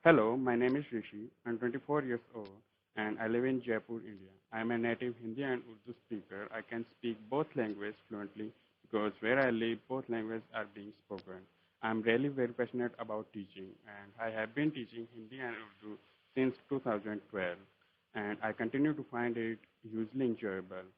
Hello, my name is Rishi. I'm 24 years old and I live in Jaipur, India. I'm a native Hindi and Urdu speaker. I can speak both languages fluently because where I live, both languages are being spoken. I'm really very passionate about teaching and I have been teaching Hindi and Urdu since 2012 and I continue to find it hugely enjoyable.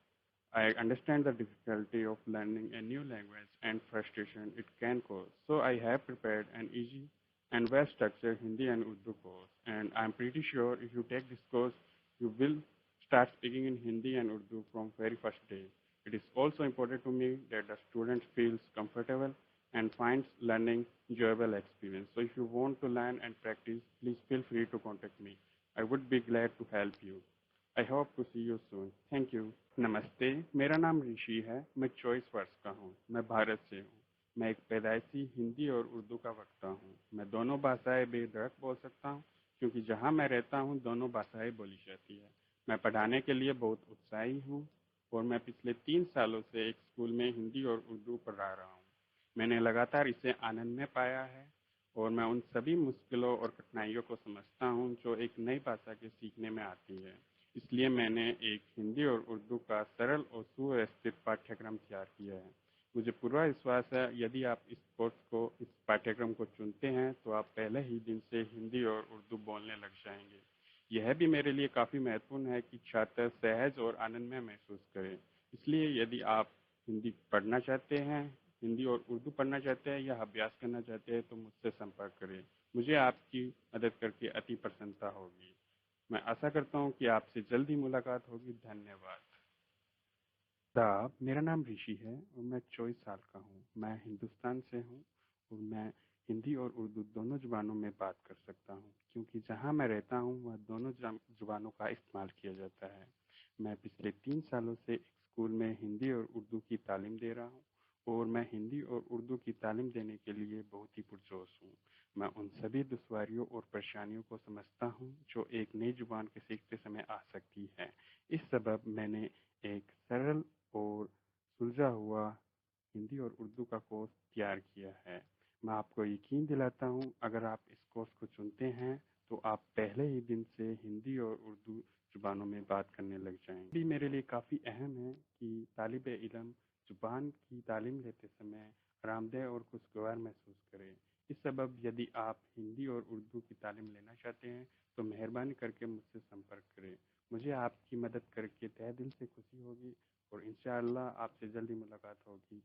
I understand the difficulty of learning a new language and frustration it can cause. So I have prepared an easy and well-structured Hindi and Urdu course. And I'm pretty sure if you take this course, you will start speaking in Hindi and Urdu from very first day. It is also important to me that the student feels comfortable and finds learning enjoyable experience. So if you want to learn and practice, please feel free to contact me. I would be glad to help you. I hope to see you soon. Thank you. नमस्ते, मेरा नाम ऋषि है। मैं 24 वर्ष का हूँ। मैं भारत से हूँ। मैं एक पैदाइशी हिंदी और उर्दू का वक्ता हूँ। मैं दोनों भाषाएं बेधड़क बोल सकता हूँ क्योंकि जहाँ मैं रहता हूँ दोनों भाषाएं बोली जाती है। मैं पढ़ाने के लिए बहुत उत्साही हूँ और मैं पिछले 3 सालों से एक स्कूल में हिंदी और उर्दू पढ़ा रहा हूँ। मैंने लगातार इसे आनंद में पाया है और मैं उन सभी मुश्किलों और कठिनाइयों को समझता हूँ जो एक नई भाषा के सीखने में आती है। इसलिए मैंने एक हिंदी और उर्दू का सरल और सुव्यवस्थित पाठ्यक्रम तैयार किया है। मुझे पूरा विश्वास है यदि आप इस पाठ्यक्रम को चुनते हैं तो आप पहले ही दिन से हिंदी और उर्दू बोलने लग जाएंगे। यह भी मेरे लिए काफ़ी महत्वपूर्ण है कि छात्र सहज और आनंदमय महसूस करें। इसलिए यदि आप हिंदी पढ़ना चाहते हैं, हिंदी और उर्दू पढ़ना चाहते हैं या अभ्यास करना चाहते हैं तो मुझसे संपर्क करें। मुझे आपकी मदद करके अति प्रसन्नता होगी। मैं आशा करता हूँ कि आपसे जल्दी मुलाकात होगी। धन्यवाद। आदाब, मेरा नाम ऋषि है और मैं 24 साल का हूँ। मैं हिंदुस्तान से हूँ और मैं हिंदी और उर्दू दोनों जुबानों में बात कर सकता हूँ क्योंकि जहाँ मैं रहता हूँ वह दोनों जुबानों का इस्तेमाल किया जाता है। मैं पिछले 3 सालों से एक स्कूल में हिंदी और उर्दू की तालीम दे रहा हूँ और मैं हिंदी और उर्दू की तालीम देने के लिए बहुत ही पुरजोश हूँ। मैं उन सभी दुश्वारियों और परेशानियों को समझता हूँ जो एक नई जुबान के सीखते समय आ सकती है। इस सबब मैंने एक सरल और सुलझा हुआ हिंदी और उर्दू का कोर्स तैयार किया है। मैं आपको यकीन दिलाता हूँ अगर आप इस कोर्स को चुनते हैं तो आप पहले ही दिन से हिंदी और उर्दू जुबानों में बात करने लग जाएंगे। भी मेरे लिए काफ़ी अहम है कि तालिब इल्म जुबान की तालीम लेते समय आरामदेह और खुशगवार महसूस करें। इस सबब यदि आप हिंदी और उर्दू की तालीम लेना चाहते हैं तो मेहरबानी करके मुझसे संपर्क करें। मुझे आपकी मदद करके तहे दिल से खुशी होगी और इंशाअल्लाह आपसे जल्दी मुलाकात होगी।